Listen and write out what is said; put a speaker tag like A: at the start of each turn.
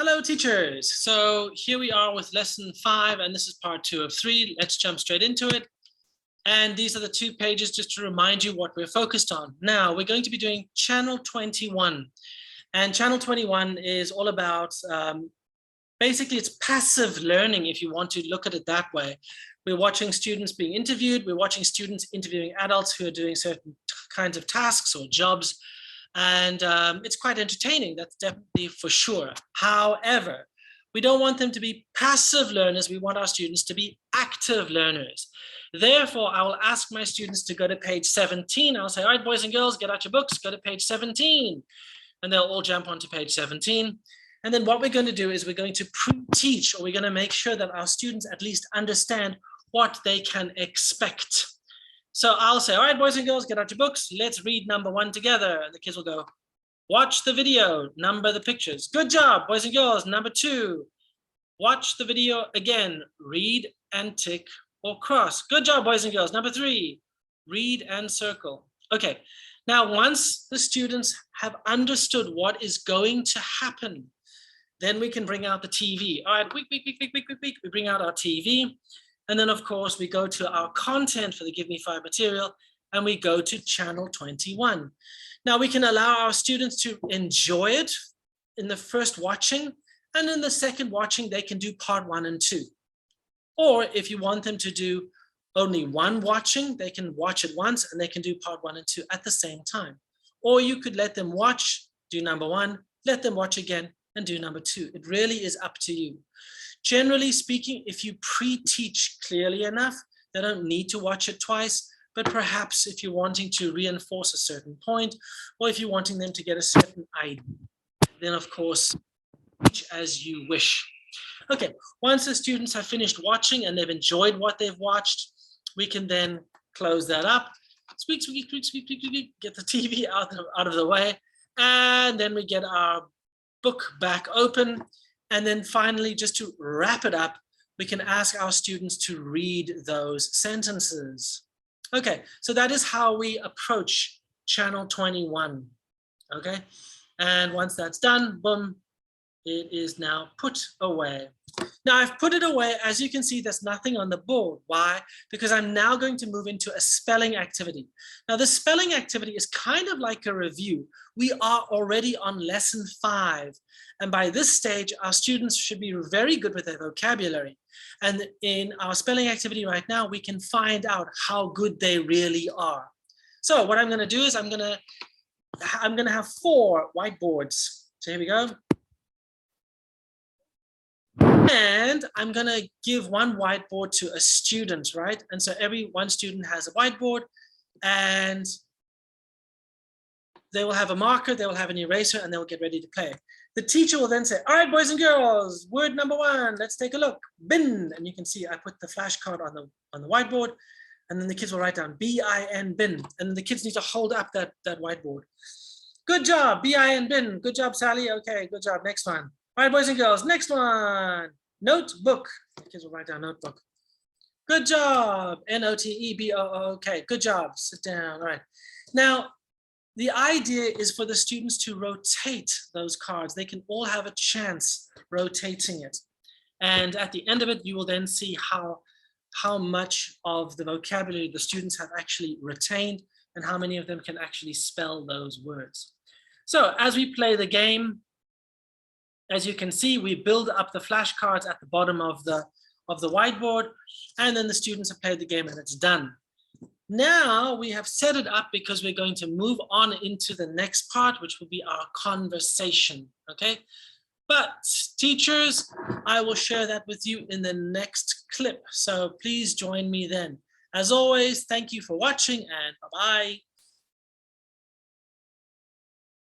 A: Hello, teachers. So here we are with lesson 5, and this is part 2 of 3. Let's jump straight into it. And these are the 2 pages just to remind you what we're focused on. Now, we're going to be doing channel 21. And channel 21 is all about, basically it's passive learning, if you want to look at it that way. We're watching students being interviewed. We're watching students interviewing adults who are doing certain kinds of tasks or jobs. And it's quite entertaining, that's definitely for sure. However, we don't want them to be passive learners. We want our students to be active learners. Therefore, I will ask my students to go to page 17. I'll say, all right, boys and girls, get out your books, go to page 17. And they'll all jump onto page 17. And then what we're going to do is we're going to pre-teach, or we're going to make sure that our students at least understand what they can expect. So I'll say, all right, boys and girls, get out your books. Let's read number 1 together. And the kids will go, watch the video, number the pictures. Good job, boys and girls. Number 2, watch the video again, read and tick or cross. Good job, boys and girls. Number 3, read and circle. Okay, now once the students have understood what is going to happen, then we can bring out the TV. All right, we bring out our TV. And then, of course, we go to our content for the Give Me 5 material, and we go to channel 21. Now, we can allow our students to enjoy it in the first watching, and in the second watching, they can do part 1 and 2. Or if you want them to do only one watching, they can watch it once, and they can do part 1 and 2 at the same time. Or you could let them watch, do number 1, let them watch again, and do number 2. It really is up to you. Generally speaking, if you pre-teach clearly enough, they don't need to watch it twice, but perhaps if you're wanting to reinforce a certain point, or if you're wanting them to get a certain idea, then of course, teach as you wish. Okay, once the students have finished watching and they've enjoyed what they've watched, we can then close that up, squeak, squeak, squeak, squeak, squeak, squeak, get the TV out of the way, and then we get our book back open. And then finally, just to wrap it up, we can ask our students to read those sentences. Okay, so that is how we approach channel 21. Okay, and once that's done, boom, it is now put away. Now I've put it away. As you can see, there's nothing on the board. Why? Because I'm now going to move into a spelling activity. Now the spelling activity is kind of like a review. We are already on lesson 5. And by this stage, our students should be very good with their vocabulary. And in our spelling activity right now, we can find out how good they really are. So what I'm going to do is I'm going to have 4 whiteboards. So here we go. And I'm going to give one whiteboard to a student, right? And so one student has a whiteboard, and they will have a marker, they will have an eraser, and they will get ready to play. The teacher will then say, all right, boys and girls, word number 1, let's take a look. Bin. And you can see I put the flashcard on the whiteboard, and then the kids will write down B-I-N, bin. And the kids need to hold up that whiteboard. Good job, B-I-N, bin. Good job, Sally. Okay, good job. Next one. All right, boys and girls, next one. Notebook. The kids will write down notebook. Good job. N-O-T-E-B-O-O. Okay, good job. Sit down. All right. Now, the idea is for the students to rotate those cards. They can all have a chance rotating it. And at the end of it, you will then see how much of the vocabulary the students have actually retained and how many of them can actually spell those words. So as we play the game, as you can see, we build up the flashcards at the bottom of the whiteboard, and then the students have played the game and it's done. Now we have set it up because we're going to move on into the next part, which will be our conversation, okay? But teachers, I will share that with you in the next clip. So please join me then. As always, thank you for watching, and bye-bye.